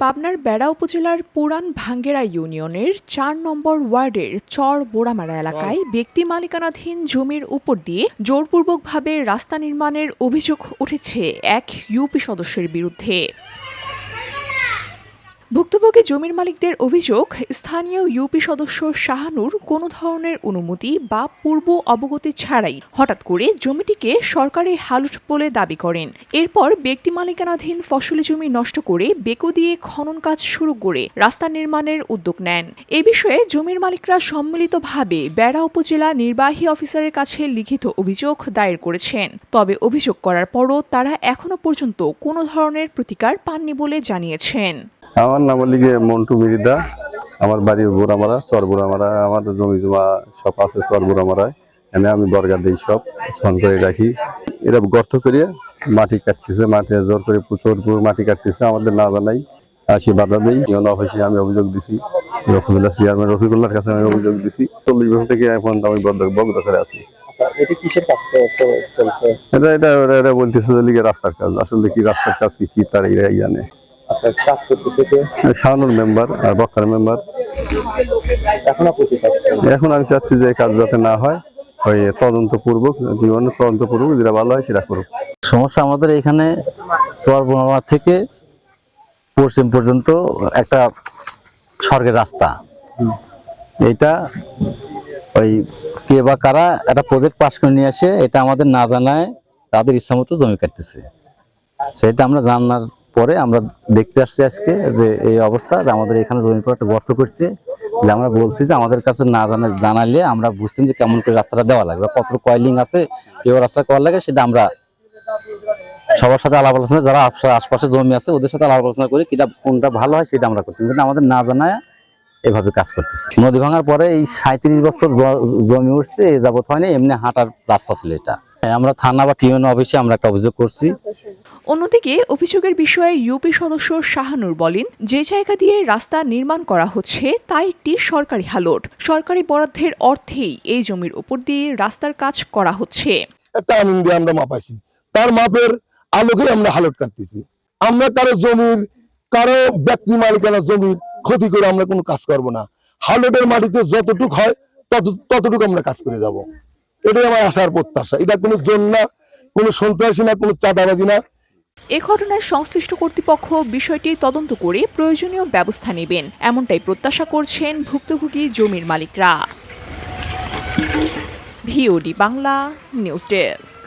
পাবনার বেড়া উপজেলার পুরান ভাঙ্গেরা ইউনিয়নের ৪ নম্বর ওয়ার্ডের চর বোড়ামারা এলাকায় ব্যক্তি মালিকানাধীন জমির উপর দিয়ে জোরপূর্বকভাবে রাস্তা নির্মাণের অভিযোগ উঠেছে এক ইউপি সদস্যের বিরুদ্ধে। ভুক্তভোগী জমির মালিকদের অভিযোগ, স্থানীয় ইউপি সদস্য শাহানুর কোনো ধরনের অনুমতি বা পূর্ব অবগতি ছাড়াই হঠাৎ করে জমিটিকে সরকারি হালুট বলে দাবি করেন। এরপর ব্যক্তি মালিকানাধীন ফসলি জমি নষ্ট করে বেকু দিয়ে খনন কাজ শুরু করে রাস্তা নির্মাণের উদ্যোগ নেন। এ বিষয়ে জমির মালিকরা সম্মিলিতভাবে বেড়া উপজেলা নির্বাহী অফিসারের কাছে লিখিত অভিযোগ দায়ের করেছেন। তবে অভিযোগ করার পরও তারা এখনো পর্যন্ত কোনো ধরনের প্রতিকার পাননি বলে জানিয়েছেন। আমার নাম মন্টু মিরিদা। আমার বাড়ি বোড়ামারা, চর বোড়ামারা। আমার জমি জমা সব আছে চর বোড়ামারায়। এনে আমি দরগা দিই, সব সন করে রাখি। এরা গর্ত করে মাটি কাটতেছে, মাটি জোর করে প্রচুর মাটি কাটতেছে, আমাদের না জানাই আসি বাধা দিই। ইউনো অফিসে আমি অভিযোগ দিছি, রফিকুল্লাহ চেয়ারম্যান রফিকুল্লাহর কাছে আমি অভিযোগ দিছি। 40 বছর থেকে এখন আমি বন্ধ করে আছি। এটা বলতেছে রাস্তার কাজ। আসলে কি রাস্তার কাজ কি তার এরা জানে। আচ্ছা, কাজ করতেছে কে? শাহানুর মেম্বার আর বক্কার মেম্বার। এখন আমি চাচ্ছি যে কাজ যাতে না হয়, ওই তদন্তপূর্বক যেটা ভালো হয় সেটা করুক। সমস্যা আমাদের এখানে চরবোড়ামারা থেকে পশ্চিম পর্যন্ত একটা সড়কের রাস্তা। এটা ওই কে বা কারা একটা প্রজেক্ট পাস করে নিয়ে আসে, এটা আমাদের না জানায় তাদের ইচ্ছা মতো জমি কাটতেছে। সেটা আমরা জানার পরে আমরা দেখতে আসছি আজকে যে এই অবস্থা, আমাদের এখানে জমির পর একটা গর্ত করছে। আমরা বলছি যে আমাদের কাছে না জানালে আমরা বুঝতাম যে কেমন করে রাস্তাটা দেওয়া লাগবে, কত কয়েলিং আছে, কেউ রাস্তা করা লাগে, সেটা আমরা সবার সাথে আলাপ আলোচনা, যারা আশপাশে জমি আছে ওদের সাথে আলাপ আলোচনা করি কোনটা ভালো হয় সেটা আমরা করতাম, কিন্তু আমাদের না জানায় এভাবে কাজ করতেছি। নদী ভাঙার পরে এই 37 বছর জমি উঠছে, এ যাবত হয়নি, এমনি হাঁটার রাস্তা ছিল এটা। আমরা থানা বা টিউনো অফিসে আমরা একটা অভিযোগ করছি। অন্যদিকে অভিযোগের বিষয়ে ইউপি সদস্য শাহানুর বলেন, যে জায়গা দিয়ে রাস্তা নির্মাণ করা হচ্ছে তা একটি সরকারি হালট। সরকারি বরাদ্দের অর্থেই এই জমির উপর দিয়ে রাস্তার কাজ করা হচ্ছে। একটা আমিন দিয়ে আমরা মাপাইছি, তার মাপের আলোকে আমরা হালট কাটতেছি। আমরা কারো জমির, কারো ব্যক্তি মালিকানা জমির ক্ষতি করে আমরা কোনো কাজ করব না। হালটের মাটিতে যতটুক হয় ততটুকু আমরা কাজ করে যাব। এটাই আমার আশার প্রত্যাশা। এটা কোনো জোন না, কোনো সন্ত্রাসী না, কোনো চাঁদাবাজি না। এ ঘটনায় সংশ্লিষ্ট কর্তৃপক্ষ বিষয়টি তদন্ত করে প্রয়োজনীয় ব্যবস্থা নেবেন, এমনটাই প্রত্যাশা করছেন ভুক্তভোগী জমির মালিকরা। VOD Bangla news desk.